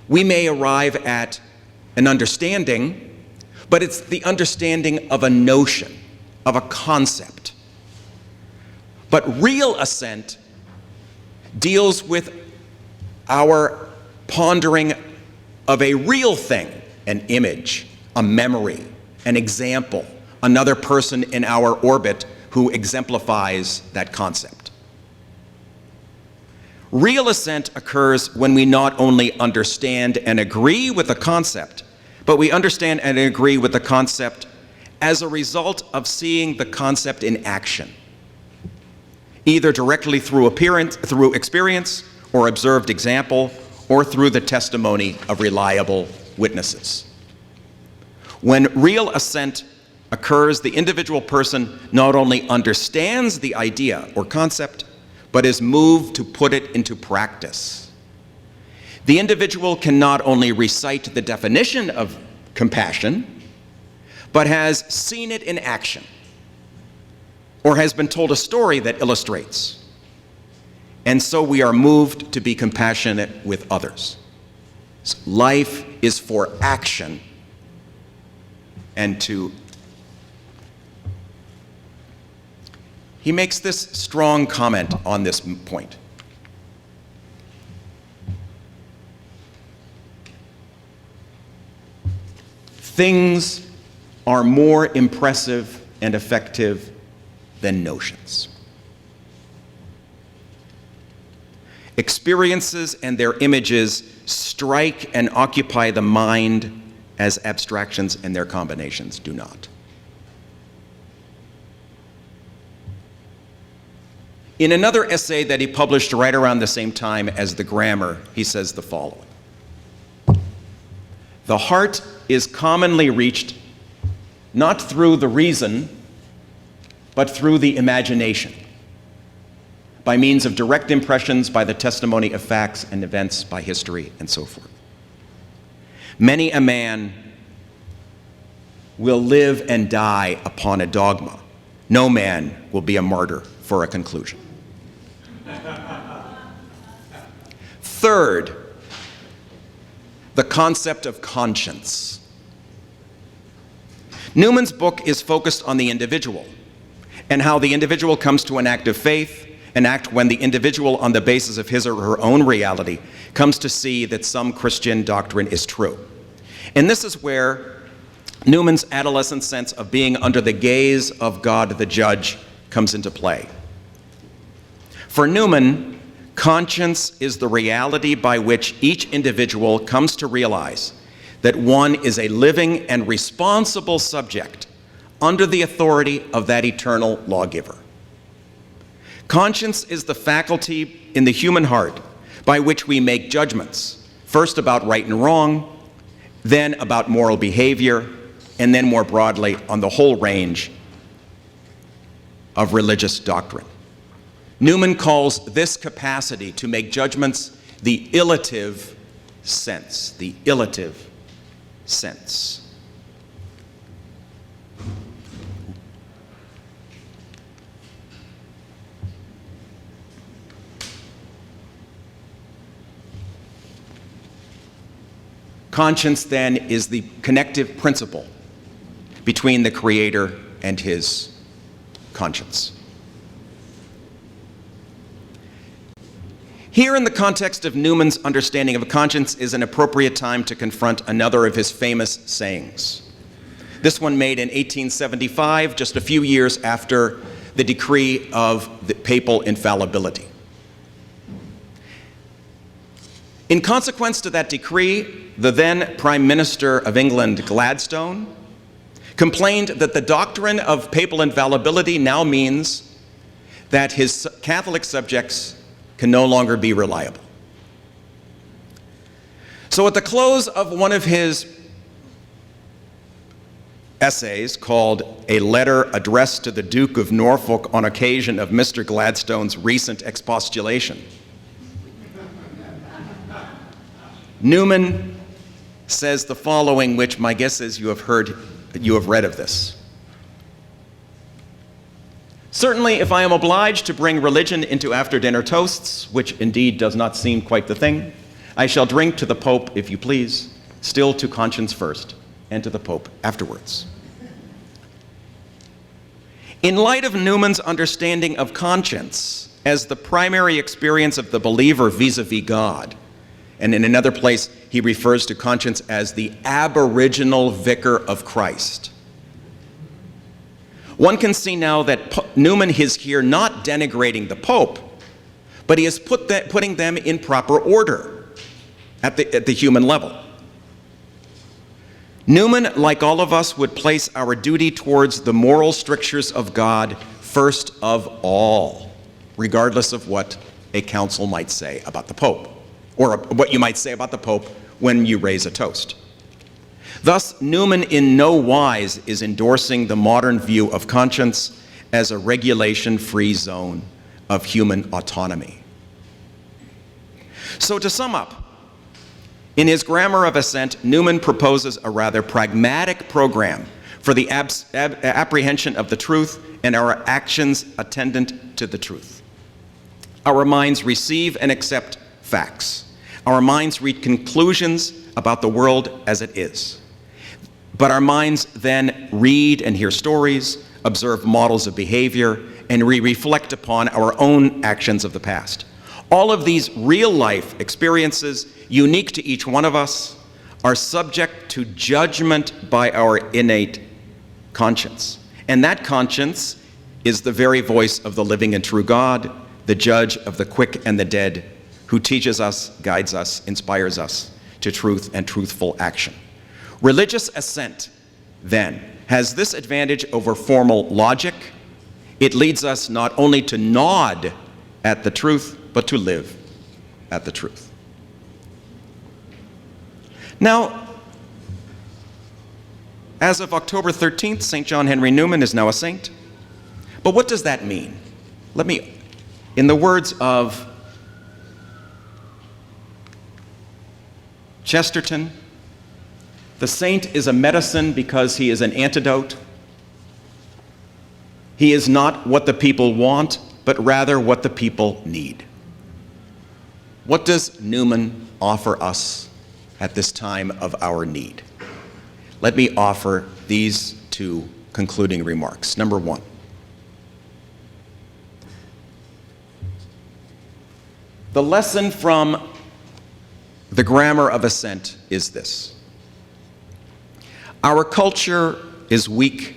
we may arrive at an understanding, but it's the understanding of a notion, of a concept. But real assent deals with our pondering of a real thing, an image, a memory, an example, another person in our orbit who exemplifies that concept. Real assent occurs when we not only understand and agree with the concept, but we understand and agree with the concept as a result of seeing the concept in action, either directly through experience or observed example, or through the testimony of reliable witnesses. When real assent occurs, the individual person not only understands the idea or concept, but is moved to put it into practice. The individual can not only recite the definition of compassion, but has seen it in action, or has been told a story that illustrates. And so we are moved to be compassionate with others. So life is for action and to. He makes this strong comment on this point. things are more impressive and effective than notions. Experiences and their images strike and occupy the mind as abstractions and their combinations do not. In another essay that he published right around the same time as The Grammar, he says the following: "The heart is commonly reached not through the reason, but through the imagination, by means of direct impressions, by the testimony of facts and events, by history, and so forth. Many a man will live and die upon a dogma. No man will be a martyr for a conclusion." Third, the concept of conscience. Newman's book is focused on the individual and how the individual comes to an act of faith, an act when the individual, on the basis of his or her own reality, comes to see that some Christian doctrine is true. And this is where Newman's adolescent sense of being under the gaze of God the judge comes into play. For Newman, conscience is the reality by which each individual comes to realize that one is a living and responsible subject under the authority of that eternal lawgiver. Conscience is the faculty in the human heart by which we make judgments, first about right and wrong, then about moral behavior, and then more broadly on the whole range of religious doctrine. Newman calls this capacity to make judgments the illative sense, the illative sense. Conscience, then, is the connective principle between the Creator and his conscience. Here, in the context of Newman's understanding of conscience, is an appropriate time to confront another of his famous sayings. This one made in 1875, just a few years after the decree of the papal infallibility. In consequence to that decree, the then Prime Minister of England, Gladstone, complained that the doctrine of papal infallibility now means that his Catholic subjects can no longer be reliable. So at the close of one of his essays called A Letter Addressed to the Duke of Norfolk on occasion of Mr. Gladstone's recent expostulation, Newman says the following, which my guess is you have read of this. "Certainly, if I am obliged to bring religion into after-dinner toasts, which indeed does not seem quite the thing, I shall drink to the Pope, if you please, still to conscience first, and to the Pope afterwards." In light of Newman's understanding of conscience as the primary experience of the believer vis-a-vis God, and in another place he refers to conscience as the aboriginal vicar of Christ, one can see now that Newman is here not denigrating the Pope, but he is putting them in proper order at the human level. Newman, like all of us, would place our duty towards the moral strictures of God first of all, regardless of what a council might say about the Pope, or what you might say about the Pope when you raise a toast. Thus, Newman in no wise is endorsing the modern view of conscience as a regulation-free zone of human autonomy. So to sum up, in his Grammar of Assent, Newman proposes a rather pragmatic program for the apprehension of the truth and our actions attendant to the truth. Our minds receive and accept facts. Our minds reach conclusions about the world as it is. But our minds then read and hear stories, observe models of behavior, and we reflect upon our own actions of the past. All of these real-life experiences, unique to each one of us, are subject to judgment by our innate conscience. And that conscience is the very voice of the living and true God, the judge of the quick and the dead, who teaches us, guides us, inspires us to truth and truthful action. Religious assent, then, has this advantage over formal logic. It leads us not only to nod at the truth, but to live at the truth. Now, as of October 13th, St. John Henry Newman is now a saint. But what does that mean? Let me, in the words of Chesterton, the saint is a medicine because he is an antidote. He is not what the people want, but rather what the people need. What does Newman offer us at this time of our need? Let me offer these two concluding remarks. Number one, the lesson from the grammar of assent is this. Our culture is weak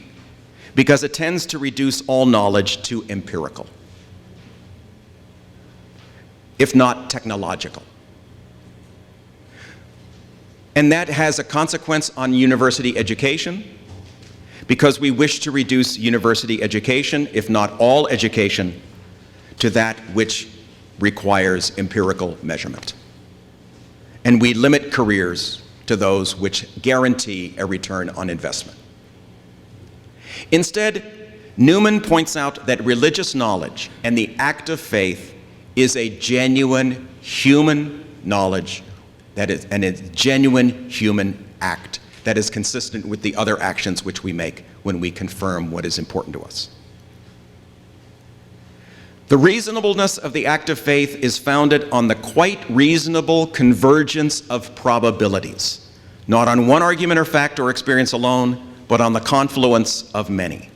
because it tends to reduce all knowledge to empirical, if not technological. And that has a consequence on university education because we wish to reduce university education, if not all education, to that which requires empirical measurement. And we limit careers to those which guarantee a return on investment. Instead, Newman points out that religious knowledge and the act of faith is a genuine human knowledge that is, and a genuine human act that is consistent with the other actions which we make when we confirm what is important to us. The reasonableness of the act of faith is founded on the quite reasonable convergence of probabilities, not on one argument or fact or experience alone, but on the confluence of many.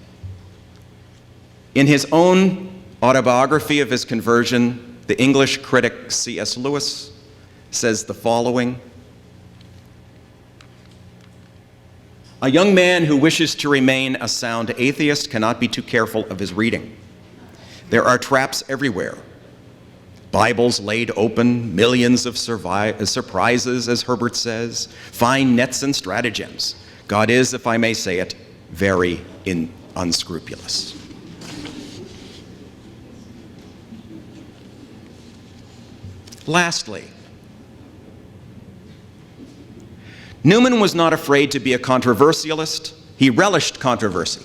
In his own autobiography of his conversion, the English critic C.S. Lewis says the following: "A young man who wishes to remain a sound atheist cannot be too careful of his reading. There are traps everywhere. Bibles laid open, millions of surprises, as Herbert says, fine nets and stratagems. God is, if I may say it, very unscrupulous." Lastly, Newman was not afraid to be a controversialist. He relished controversy.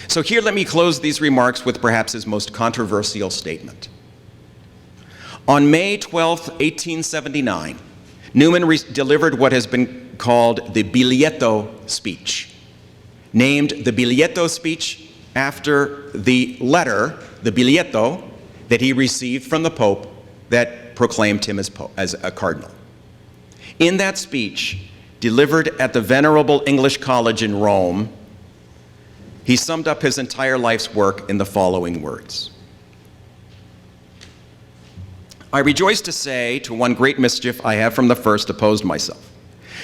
So here let me close these remarks with perhaps his most controversial statement. On May 12, 1879, Newman delivered what has been called the Biglietto speech, named the Biglietto speech after the letter, the Biglietto, that he received from the Pope that proclaimed him as a cardinal. In that speech, delivered at the Venerable English College in Rome, he summed up his entire life's work in the following words: "I rejoice to say, to one great mischief I have from the first opposed myself.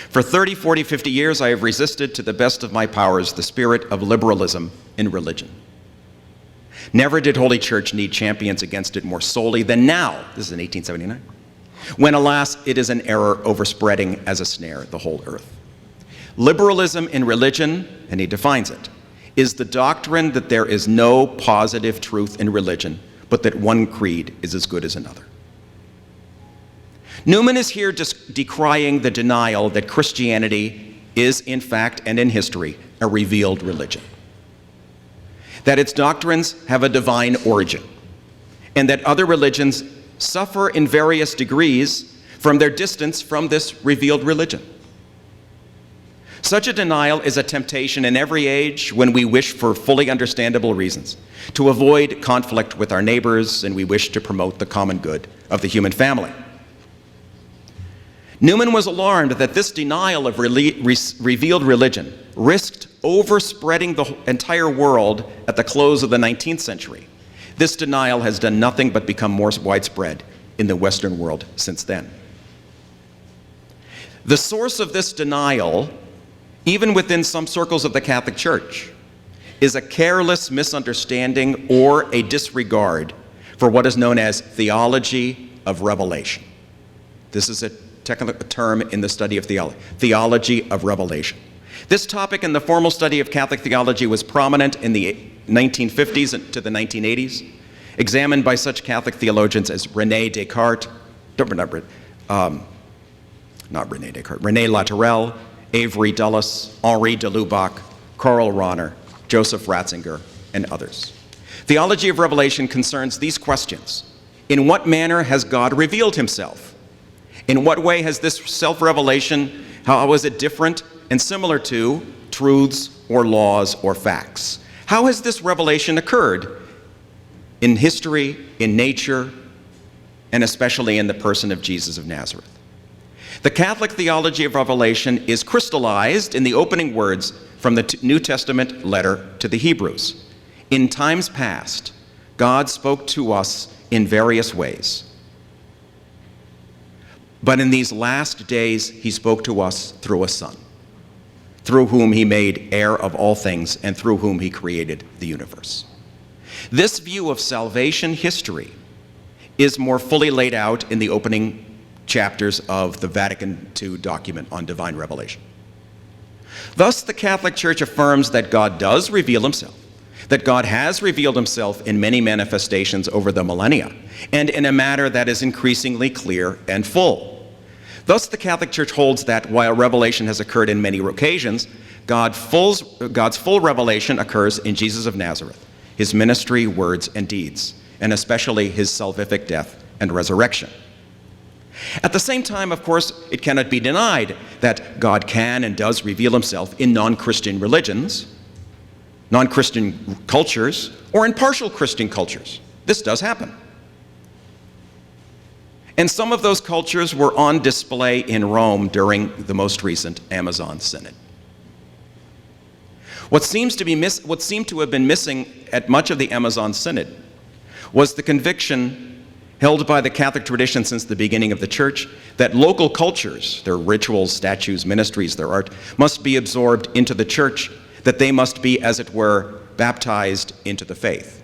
For 30, 40, 50 years I have resisted to the best of my powers the spirit of liberalism in religion. Never did Holy Church need champions against it more solely than now," this is in 1879, "when, alas, it is an error overspreading as a snare the whole earth. Liberalism in religion," and he defines it, "is the doctrine that there is no positive truth in religion, but that one creed is as good as another." Newman is here decrying the denial that Christianity is, in fact and in history, a revealed religion, that its doctrines have a divine origin, and that other religions suffer in various degrees from their distance from this revealed religion. Such a denial is a temptation in every age when we wish for fully understandable reasons to avoid conflict with our neighbors and we wish to promote the common good of the human family. Newman was alarmed that this denial of revealed religion risked overspreading the entire world at the close of the 19th century. This denial has done nothing but become more widespread in the Western world since then. The source of this denial, even within some circles of the Catholic Church, is a careless misunderstanding or a disregard for what is known as theology of revelation. This is a technical term in the study of theology of revelation. This topic in the formal study of Catholic theology was prominent in the 1950s to the 1980s, examined by such Catholic theologians as René Latourelle, Avery Dulles, Henri de Lubac, Karl Rahner, Joseph Ratzinger, and others. Theology of revelation concerns these questions. In what manner has God revealed himself? In what way has this self-revelation, how is it different and similar to truths or laws or facts? How has this revelation occurred in history, in nature, and especially in the person of Jesus of Nazareth? The Catholic theology of revelation is crystallized in the opening words from the New Testament letter to the Hebrews. In times past, God spoke to us in various ways. But in these last days, he spoke to us through a Son, through whom he made heir of all things and through whom he created the universe. This view of salvation history is more fully laid out in the opening chapters of the Vatican II document on divine revelation. Thus, the Catholic Church affirms that God does reveal himself, that God has revealed himself in many manifestations over the millennia, and in a manner that is increasingly clear and full. Thus, the Catholic Church holds that while revelation has occurred in many occasions, God's full revelation occurs in Jesus of Nazareth, his ministry, words, and deeds, and especially his salvific death and resurrection. At the same time, of course, it cannot be denied that God can and does reveal himself in non-Christian religions, non-Christian cultures, or in partial Christian cultures. This does happen. And some of those cultures were on display in Rome during the most recent Amazon Synod. What seemed to have been missing at much of the Amazon Synod was the conviction held by the Catholic tradition since the beginning of the Church that local cultures, their rituals, statues, ministries, their art, must be absorbed into the Church, that they must be, as it were, baptized into the faith.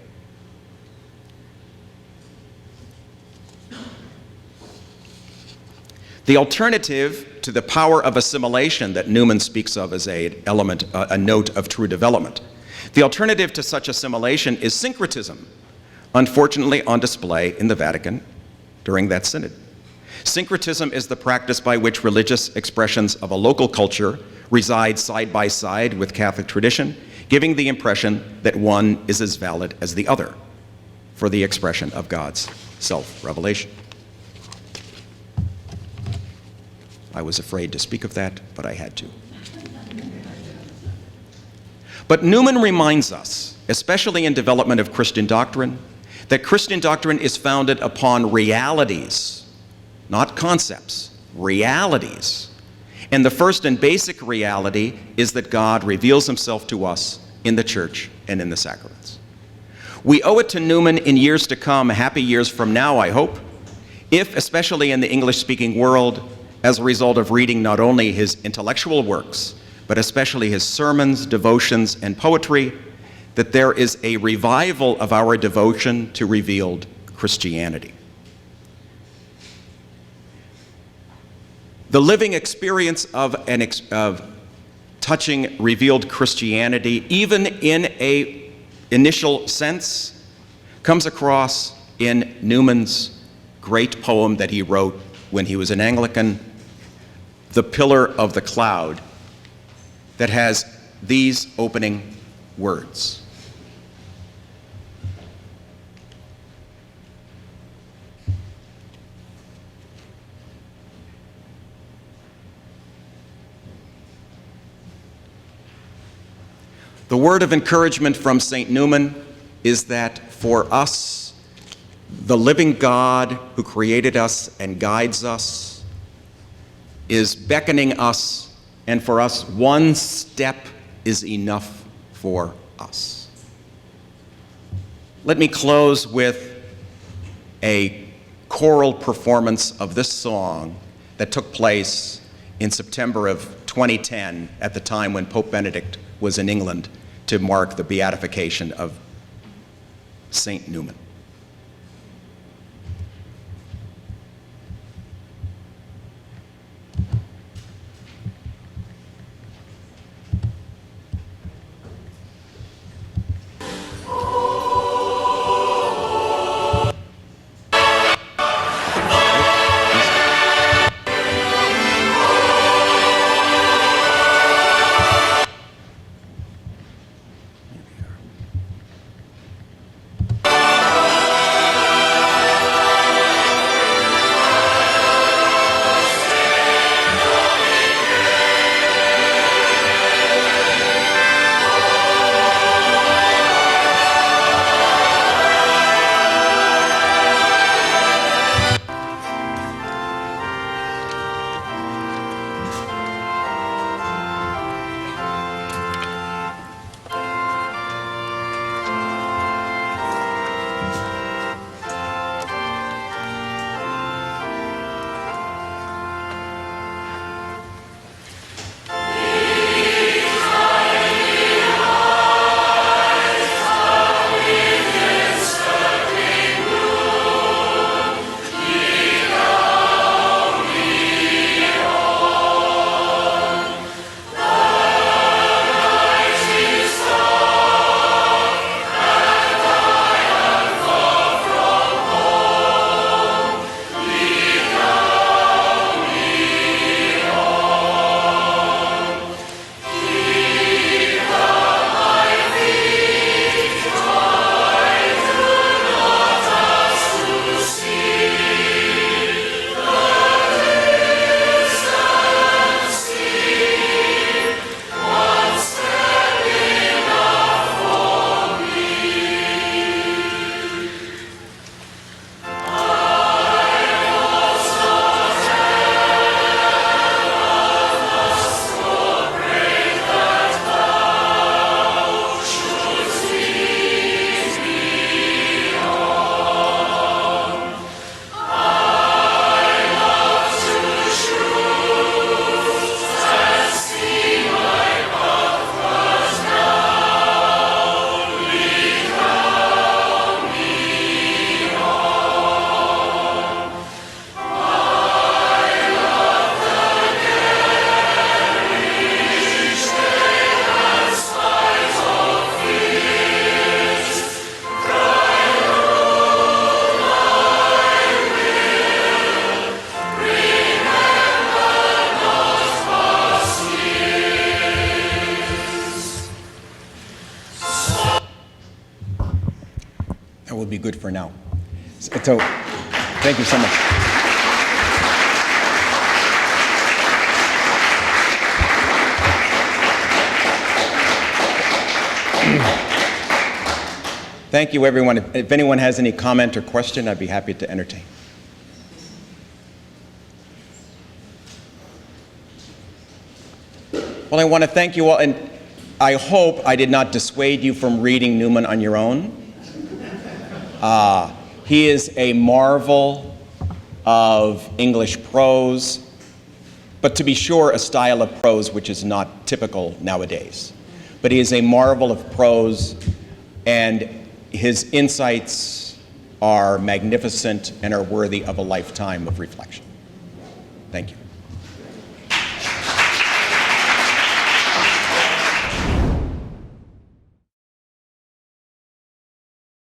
The alternative to the power of assimilation that Newman speaks of as a note of true development, the alternative to such assimilation is syncretism, unfortunately on display in the Vatican during that synod. Syncretism is the practice by which religious expressions of a local culture reside side by side with Catholic tradition, giving the impression that one is as valid as the other for the expression of God's self-revelation. I was afraid to speak of that, but I had to. But Newman reminds us, especially in development of Christian doctrine, that Christian doctrine is founded upon realities, not concepts, realities. And the first and basic reality is that God reveals himself to us in the Church and in the sacraments. We owe it to Newman in years to come, happy years from now, I hope, if, especially in the English-speaking world, as a result of reading not only his intellectual works, but especially his sermons, devotions, and poetry, that there is a revival of our devotion to revealed Christianity. The living experience of touching revealed Christianity, even in an initial sense, comes across in Newman's great poem that he wrote when he was an Anglican, The Pillar of the Cloud, that has these opening words. The word of encouragement from St. Newman is that for us, the living God who created us and guides us is beckoning us, and for us, one step is enough for us. Let me close with a choral performance of this song that took place in September of 2010, at the time when Pope Benedict was in England to mark the beatification of Saint Newman. That will be good for now. So, thank you so much. Thank you, everyone. If anyone has any comment or question, I'd be happy to entertain. Well, I want to thank you all, and I hope I did not dissuade you from reading Newman on your own. He is a marvel of English prose, but to be sure, a style of prose which is not typical nowadays. But he is a marvel of prose, and his insights are magnificent and are worthy of a lifetime of reflection. Thank you.